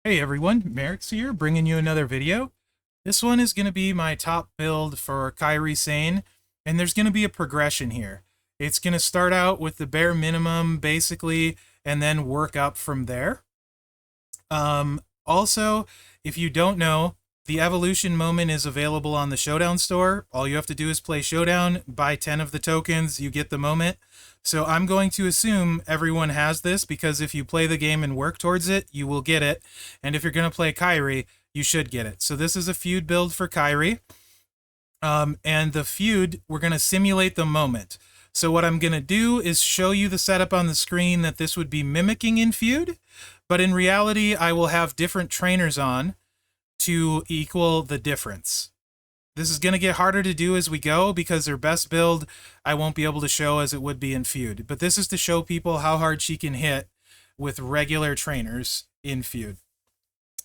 Hey everyone, Mherex here, bringing you another video. This one is going to be my top build for Kyrie Sane, and there's going to be a progression here. It's going to start out with the bare minimum, basically, and then work up from there. Also, if you don't know, the evolution moment is available on the Showdown store. All you have to do is play Showdown, buy 10 of the tokens, you get the moment. So I'm going to assume everyone has this, because if you play the game and work towards it, you will get it. And if you're going to play Kyrie, you should get it. So this is a feud build for Kyrie. And the feud, we're going to simulate the moment. So what I'm going to do is show you the setup on the screen that this would be mimicking in feud. But in reality, I will have different trainers on to equal the difference. This is going to get harder to do as we go because their best build I won't be able to show as it would be in feud. But this is to show people how hard she can hit with regular trainers in feud.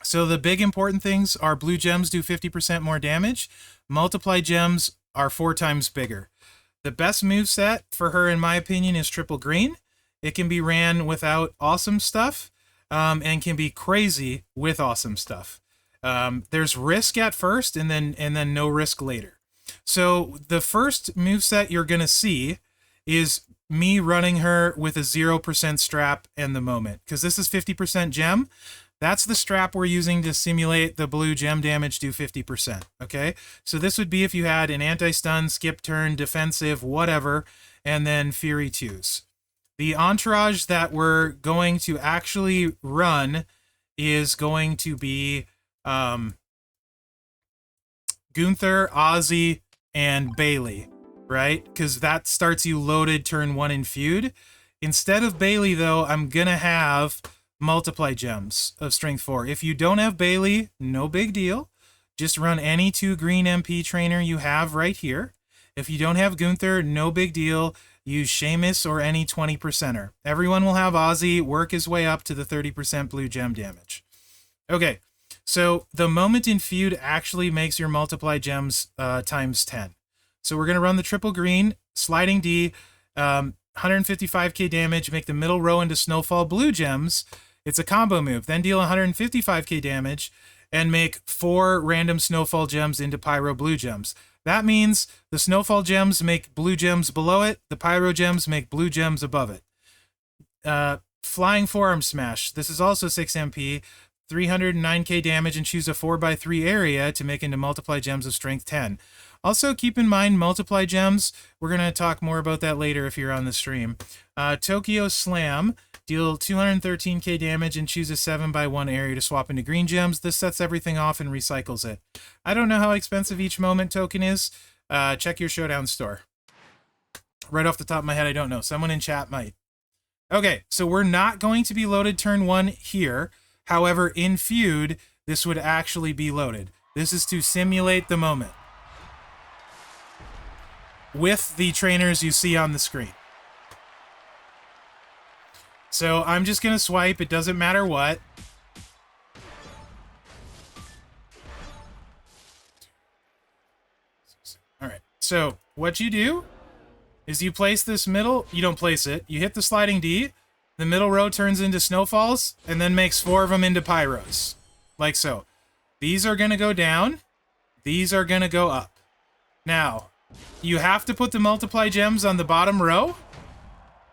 So the big important things are blue gems do 50% more damage. Multiply gems are 4 times bigger. The best moveset for her, in my opinion, is triple green. It can be ran without awesome stuff and can be crazy with awesome stuff. There's risk at first and then no risk later. So the first moveset you're going to see is me running her with a 0% strap and the moment, because this is 50% gem. That's the strap we're using to simulate the blue gem damage do 50%. Okay, so this would be if you had an anti-stun, skip turn, defensive, whatever, and then Fury 2s. The entourage that we're going to actually run is going to be Gunther, Ozzy, and Bailey, right? Because that starts you loaded turn 1 in feud. Instead of Bailey, though, I'm gonna have multiply gems of strength 4. If you don't have Bailey, no big deal. Just run any 2 green MP trainer you have right here. If you don't have Gunther, no big deal. Use Seamus or any 20%er. Everyone will have Ozzy work his way up to the 30% blue gem damage. Okay. So the moment in feud actually makes your multiply gems times 10. So we're going to run the triple green, sliding D, 155k damage, make the middle row into snowfall blue gems. It's a combo move. Then deal 155k damage and make 4 random snowfall gems into pyro blue gems. That means the snowfall gems make blue gems below it. The pyro gems make blue gems above it. Flying forearm smash. This is also 6 MP. 309k damage, and choose a 4x3 area to make into multiply gems of strength 10. Also keep in mind multiply gems, we're going to talk more about that later if you're on the stream. Tokyo Slam, deal 213k damage and choose a 7x1 area to swap into green gems. This sets everything off and recycles it. I don't know how expensive each moment token is. Check your Showdown store. Right off the top of my head, I don't know. Someone in chat might. Okay, so we're not going to be loaded turn 1 here. However, in feud, this would actually be loaded. This is to simulate the moment with the trainers you see on the screen. So I'm just going to swipe. It doesn't matter what. All right. So what you do is you place this middle. You don't place it. You hit the sliding D. The middle row turns into snowfalls and then makes 4 of them into pyros. Like so. These are going to go down. These are going to go up. Now, you have to put the multiply gems on the bottom row.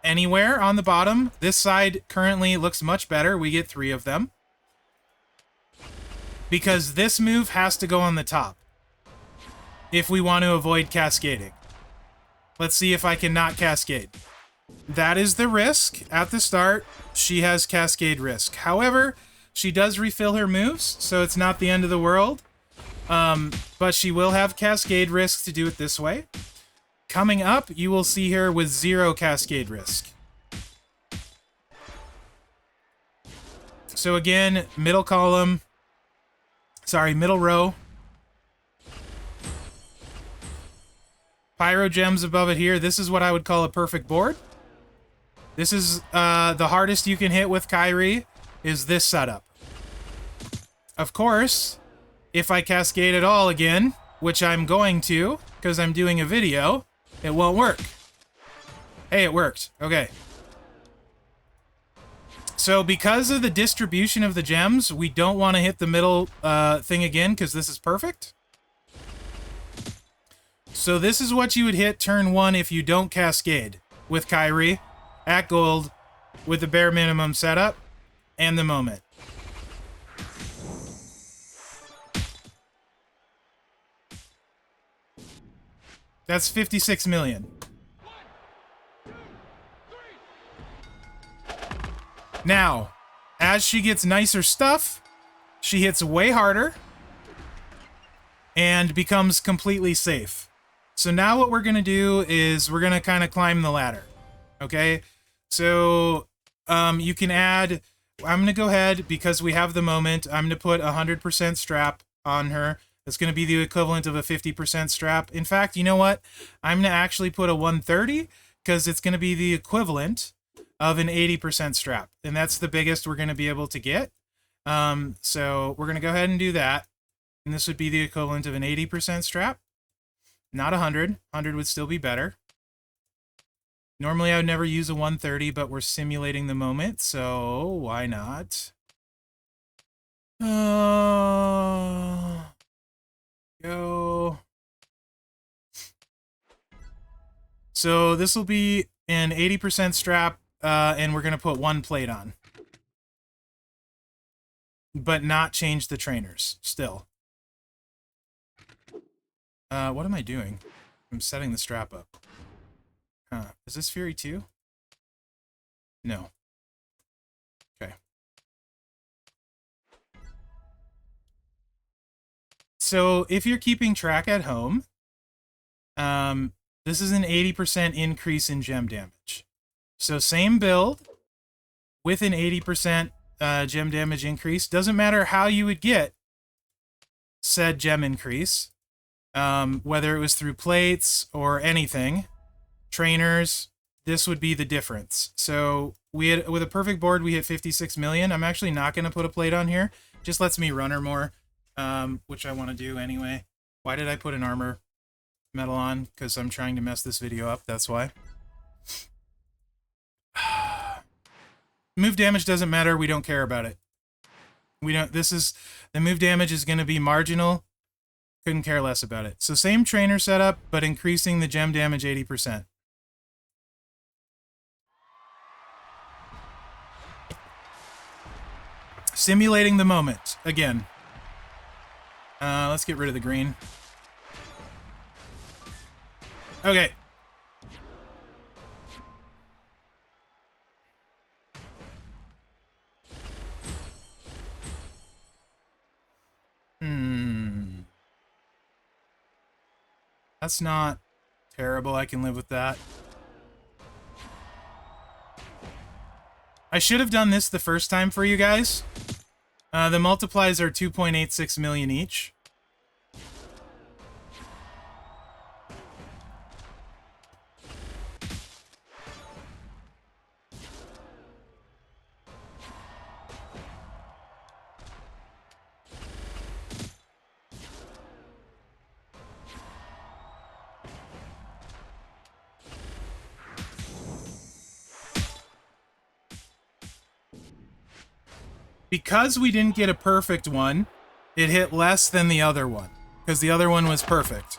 Anywhere on the bottom. This side currently looks much better. We get 3 of them. Because this move has to go on the top. If we want to avoid cascading. Let's see if I can not cascade. That is the risk. At the start, she has cascade risk. However, she does refill her moves, so it's not the end of the world. But she will have cascade risk to do it this way. Coming up, you will see her with 0 cascade risk. So again, middle column. Sorry, middle row. Pyro gems above it here. This is what I would call a perfect board. This is the hardest you can hit with Kyrie, is this setup. Of course, if I cascade it all again, which I'm going to, because I'm doing a video, it won't work. Hey, it worked. Okay. So because of the distribution of the gems, we don't want to hit the middle thing again because this is perfect. So this is what you would hit turn 1 if you don't cascade with Kyrie at gold with the bare minimum setup and the moment. That's 56 million. Now, as she gets nicer stuff, she hits way harder and becomes completely safe. So now what we're going to do is we're going to kind of climb the ladder. Okay? So you can add... I'm going to go ahead, because we have the moment, I'm going to put 100% strap on her. It's going to be the equivalent of a 50% strap. In fact, you know what? I'm going to actually put a 130, because it's going to be the equivalent of an 80% strap. And that's the biggest we're going to be able to get. So we're going to go ahead and do that. And this would be the equivalent of an 80% strap. Not 100. 100 would still be better. Normally I would never use a 130, but we're simulating the moment, so why not? Go. So this will be an 80% strap, and we're going to put 1 plate on. But not change the trainers, still. What am I doing? I'm setting the strap up. Huh. Is this Fury 2? No. Okay. So if you're keeping track at home, this is an 80% increase in gem damage. So same build with an 80% gem damage increase. Doesn't matter how you would get said gem increase, whether it was through plates or anything. Trainers, this would be the difference. So we had, with a perfect board, we hit 56 million. I'm actually not going to put a plate on here. Just lets me run her more, which I want to do anyway. Why did I put an armor metal on? Because I'm trying to mess this video up, that's why. Move damage doesn't matter, we don't care about it. We don't, this is, the move damage is going to be marginal. Couldn't care less about it. So same trainer setup, but increasing the gem damage 80%. Simulating the moment, again. Let's get rid of the green. Okay. That's not terrible, I can live with that. I should have done this the first time for you guys. The multiplies are 2.86 million each. Because we didn't get a perfect one, it hit less than the other one, because the other one was perfect.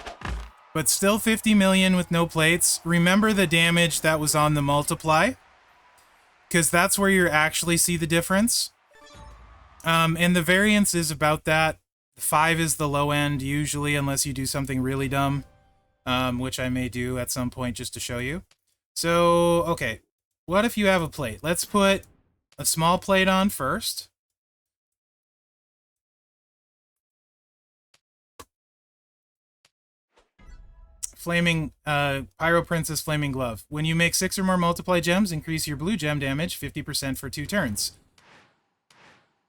But still 50 million with no plates. Remember the damage that was on the multiply, because that's where you actually see the difference. And the variance is about that. 5 is the low end, usually, unless you do something really dumb, which I may do at some point just to show you. So, okay. What if you have a plate? Let's put a small plate on first. Flaming, Pyro Princess Flaming Glove. When you make 6 or more multiply gems, increase your blue gem damage 50% for 2 turns.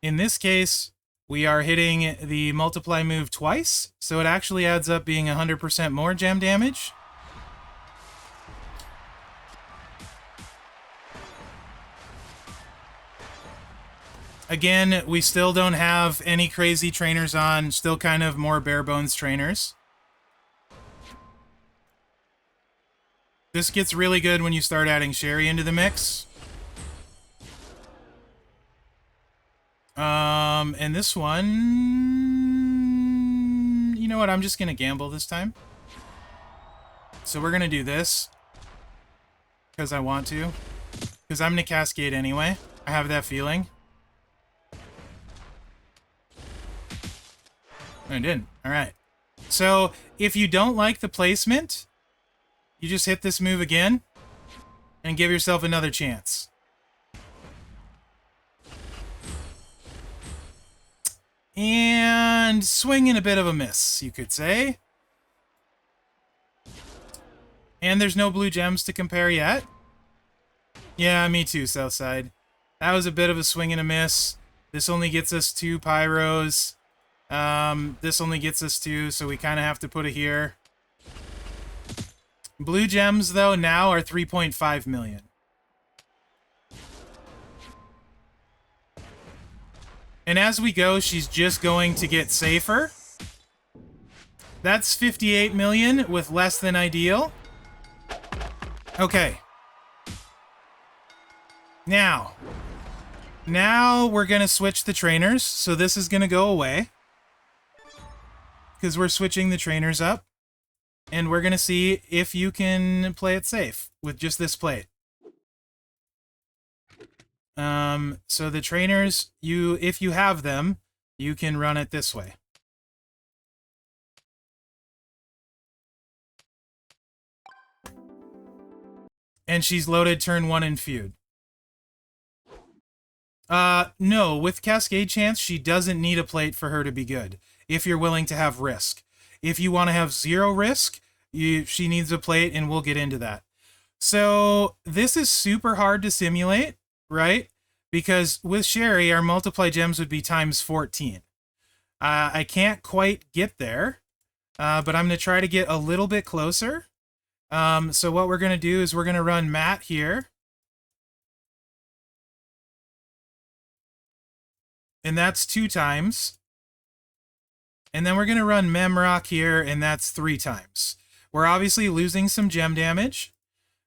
In this case, we are hitting the multiply move twice, so it actually adds up being 100% more gem damage. Again, we still don't have any crazy trainers on, still kind of more bare bones trainers. This gets really good when you start adding Sherry into the mix. And this one... You know what? I'm just going to gamble this time. So we're going to do this. Because I want to. Because I'm going to cascade anyway. I have that feeling. I didn't. Alright. So, if you don't like the placement, you just hit this move again. And give yourself another chance. And swing in a bit of a miss, you could say. And there's no blue gems to compare yet. Yeah, me too, Southside. That was a bit of a swing and a miss. This only gets us 2 pyros. This only gets us 2, so we kind of have to put it here. Blue gems, though, now are 3.5 million. And as we go, she's just going to get safer. That's 58 million with less than ideal. Okay. Now we're going to switch the trainers. So this is going to go away. Because we're switching the trainers up. And we're going to see if you can play it safe with just this plate. So the trainers, if you have them, you can run it this way. And she's loaded turn 1 in feud. No, with Cascade Chance, she doesn't need a plate for her to be good, if you're willing to have risk. If you want to have 0 risk, she needs a plate, and we'll get into that. So, this is super hard to simulate, right? Because with Sherry, our multiply gems would be times 14. I can't quite get there, but I'm going to try to get a little bit closer. So what we're going to do is we're going to run Matt here. And that's 2 times. And then we're going to run Mherex here, and that's 3 times. We're obviously losing some gem damage.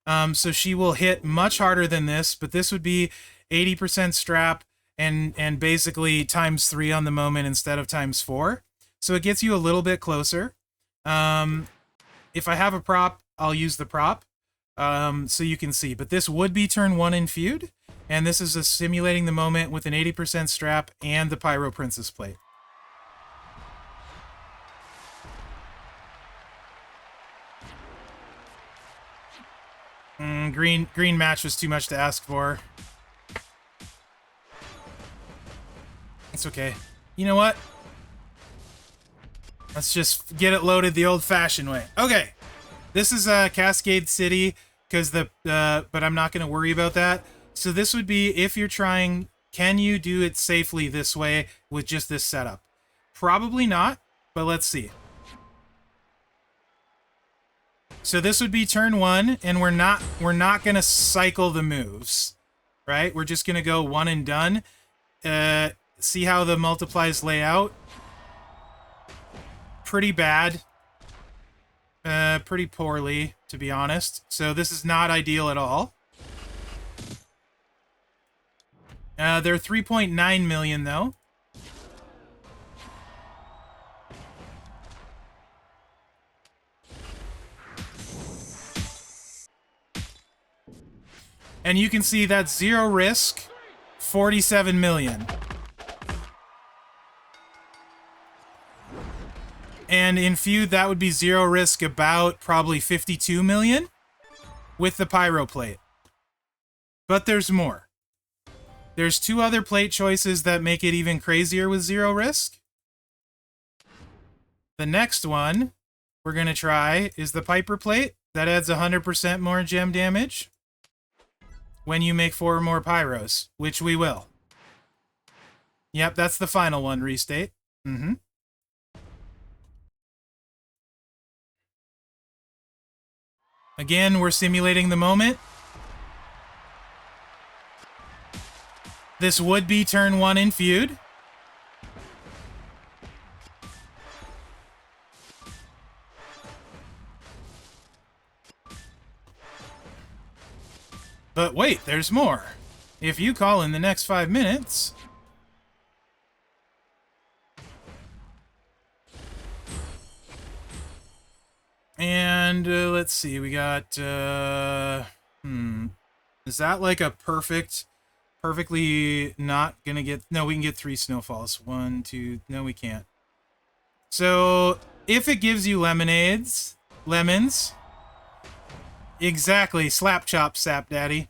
So she will hit much harder than this, but this would be 80% strap and basically times 3 on the moment instead of times 4. So it gets you a little bit closer. If I have a prop, I'll use the prop so you can see. But this would be turn 1 in feud, and this is simulating the moment with an 80% strap and the Pyro Princess plate. Green match was too much to ask for. It's okay. You know what? Let's just get it loaded the old-fashioned way. Okay. This is Cascade City, but I'm not going to worry about that. So this would be, if you're trying, can you do it safely this way with just this setup? Probably not, but let's see. So this would be turn 1, and we're not going to cycle the moves, right? We're just going to go 1 and done. See how the multiplies lay out? Pretty bad. Pretty poorly, to be honest. So this is not ideal at all. They're 3.9 million, though. And you can see that's 0 risk, 47 million. And in feud, that would be 0 risk, about probably 52 million with the Pyro plate. But there's more. There's 2 other plate choices that make it even crazier with 0 risk. The next one we're going to try is the Piper plate. That adds 100% more gem damage when you make 4 or more Pyros, which we will. Yep, that's the final one, restate. Again, we're simulating the moment. This would be turn 1 in feud. But wait, there's more. If you call in the next 5 minutes, And let's see, we got, is that like a perfectly not gonna get, no, we can get 3 snowfalls. 1, 2, no, we can't. So, if it gives you lemons, exactly, slap chop, sap daddy.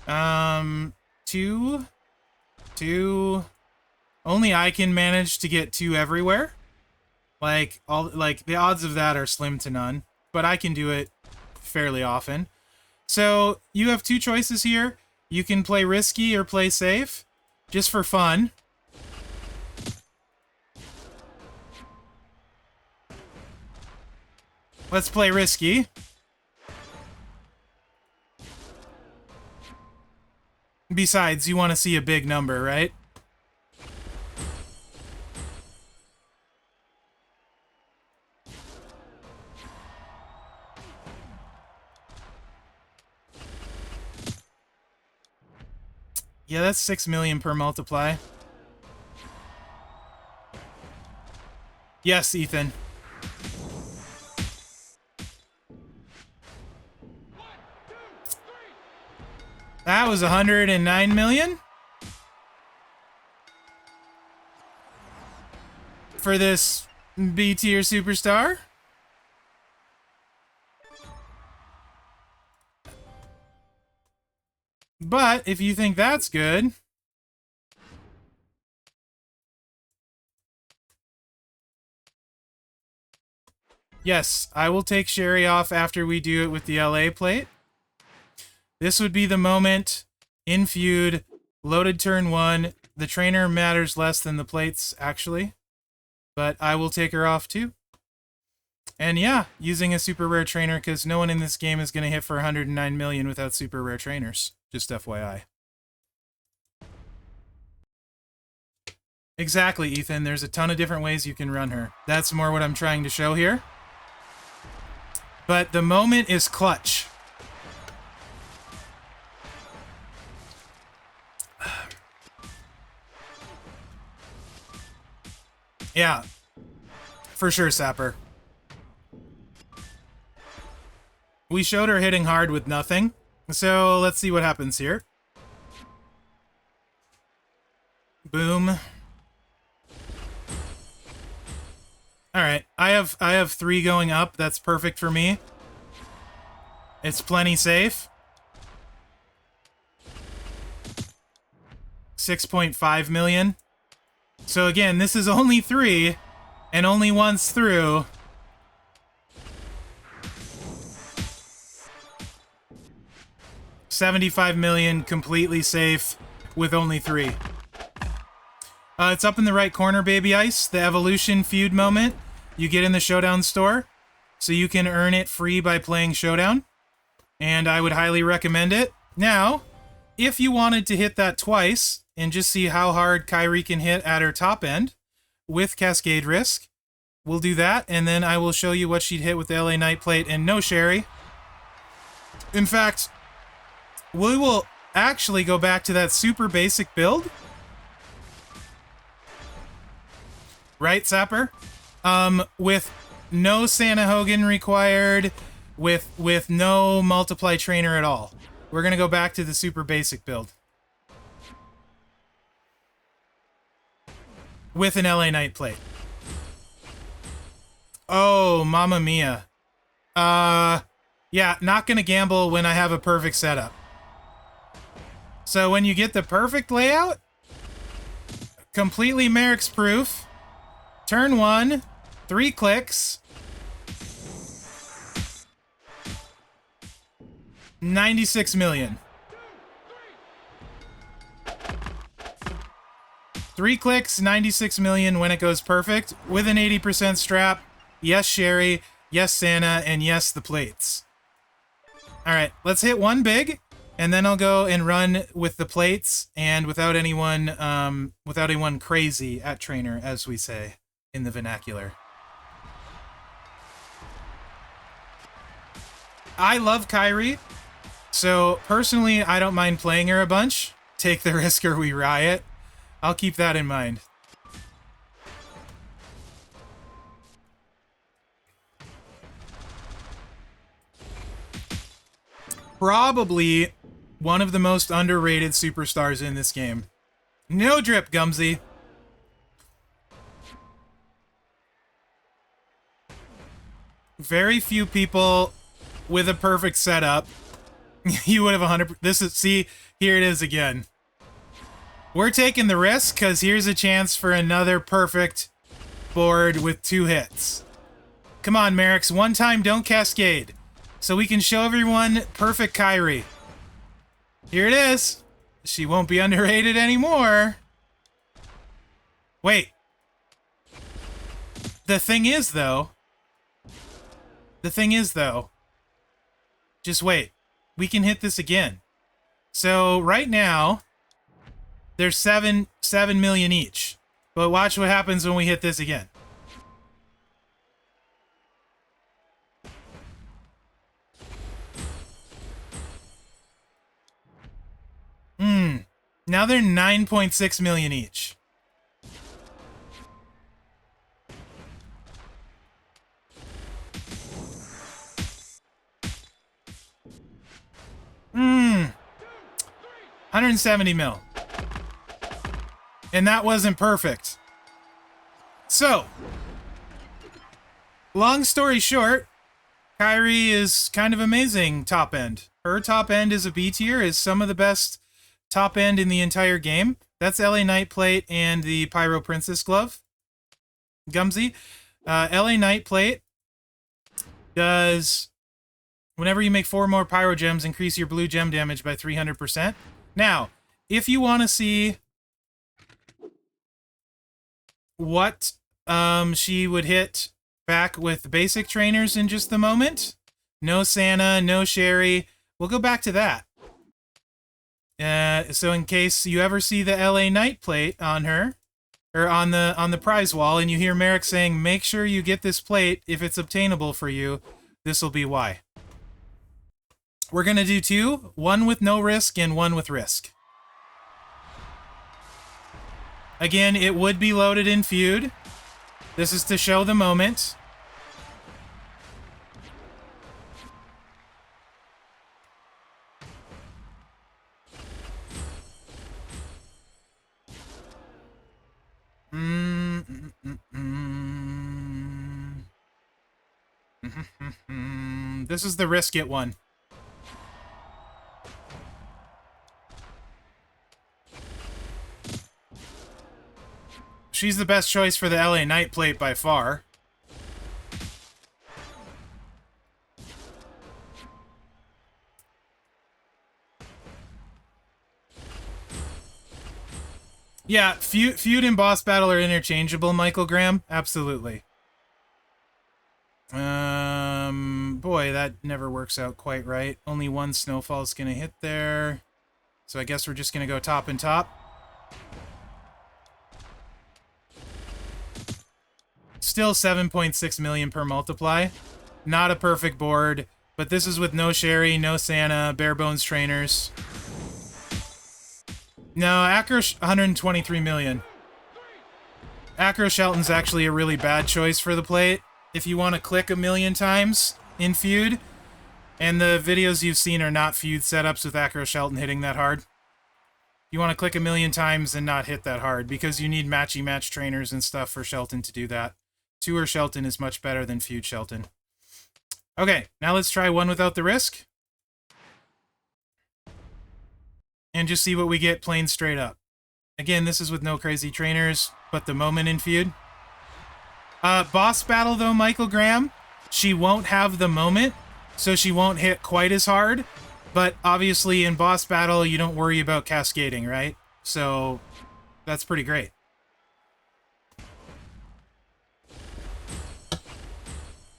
2, only I can manage to get 2 everywhere. Like, the odds of that are slim to none, but I can do it fairly often. So, you have 2 choices here. You can play risky or play safe, just for fun. Let's play risky. Besides, you want to see a big number, right? Yeah, that's 6 million per multiply. Yes, Ethan. That was 109 million? For this B tier superstar? But if you think that's good, yes, I will take Sherry off after we do it with the LA plate. This would be the moment in feud, loaded turn 1. The trainer matters less than the plates, actually. But I will take her off too. And yeah, using a super rare trainer, because no one in this game is going to hit for 109 million without super rare trainers. Just FYI. Exactly, Ethan. There's a ton of different ways you can run her. That's more what I'm trying to show here. But the moment is clutch. Yeah, for sure, Sapper. We showed her hitting hard with nothing, so let's see what happens here. Boom. All right, I have 3 going up. That's perfect for me. It's plenty safe. 6.5 million. So again, this is only 3, and only once through. $75 million, completely safe, with only 3. It's up in the right corner, Baby Ice. The Evolution feud moment you get in the Showdown store. So you can earn it free by playing Showdown. And I would highly recommend it. Now, if you wanted to hit that twice, and just see how hard Kyrie can hit at her top end with Cascade Risk, we'll do that, and then I will show you what she'd hit with the LA Knight plate and no Sherry. In fact, we will actually go back to that super basic build. Right, Sapper? With no Santa Hogan required, with no multiply trainer at all. We're gonna go back to the super basic build. With an LA Knight plate. Oh, mamma mia. Yeah, not gonna gamble when I have a perfect setup. So when you get the perfect layout, completely Mherex proof, turn 1, 3 clicks, 96 million. 3 clicks, 96 million when it goes perfect, with an 80% strap. Yes, Sherry. Yes, Santa. And yes, the plates. Alright, let's hit 1 big, and then I'll go and run with the plates, and without anyone crazy at trainer, as we say in the vernacular. I love Kyrie, so personally, I don't mind playing her a bunch. Take the risk or we riot. I'll keep that in mind. probably one of the most underrated superstars in this game. No drip, Gumsy. Very few people with a perfect setup. You would have 100. This is, see, here it is again. We're taking the risk because here's a chance for another perfect board with 2 hits. Come on, Mherex, one time, don't cascade. So we can show everyone perfect Kyrie. Here it is. She won't be underrated anymore. Wait. The thing is, though, just wait. We can hit this again. So right now, there's 7 million each. But watch what happens when we hit this again. Now they're 9.6 million each. $170 mil. And that wasn't perfect. So, long story short, Kyrie is kind of amazing top end. Her top end is a B tier, is some of the best top end in the entire game. That's LA Knight Plate and the Pyro Princess Glove. Gumsy. LA Knight Plate does, whenever you make 4 more Pyro Gems, increase your blue gem damage by 300%. Now, if you want to see what she would hit back with basic trainers in just a moment, no Santa, no Sherry, we'll go back to that. So in case you ever see the LA Knight Plate on her, or on the prize wall, and you hear Mherex saying, make sure you get this plate if it's obtainable for you, this will be why. We're going to do 2, one with no risk and one with risk. Again, it would be loaded in feud. This is to show the moment. This is the risk it one. She's the best choice for the LA Knight Plate by far. Yeah, feud and boss battle are interchangeable, Michael Graham. Absolutely. Boy, that never works out quite right. Only one snowfall's gonna hit there. So I guess we're just gonna go top and top. Still 7.6 million per multiply. Not a perfect board, but this is with no Sherry, no Santa, bare bones trainers. No, Acro 123 million. Acro Shelton's actually a really bad choice for the plate. If you want to click a million times in feud, and the videos you've seen are not feud setups with Acro Shelton hitting that hard. You want to click a million times and not hit that hard, because you need matchy-match trainers and stuff for Shelton to do that. Tour Shelton is much better than feud Shelton. Okay, now let's try one without the risk. And just see what we get plain straight up. Again, this is with no crazy trainers, but the moment in feud. Boss battle, though, Michael Graham, she won't have the moment, so she won't hit quite as hard. But obviously, in boss battle, you don't worry about cascading, right? So that's pretty great.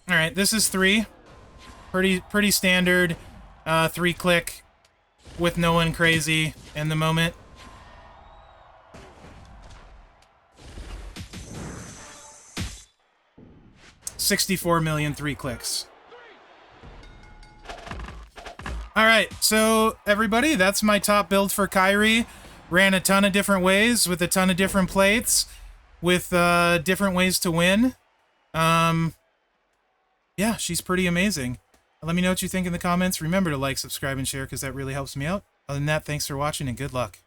All right, this is 3. Pretty standard 3-click with no one crazy in the moment. $64 million 3 clicks. All right, so everybody, that's my top build for Kyrie. Ran a ton of different ways with a ton of different plates with different ways to win. Yeah, she's pretty amazing. Let me know what you think in the comments. Remember to like, subscribe, and share because that really helps me out. Other than that, thanks for watching and good luck.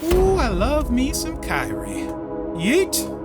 Ooh, I love me some Kyrie. Yeet!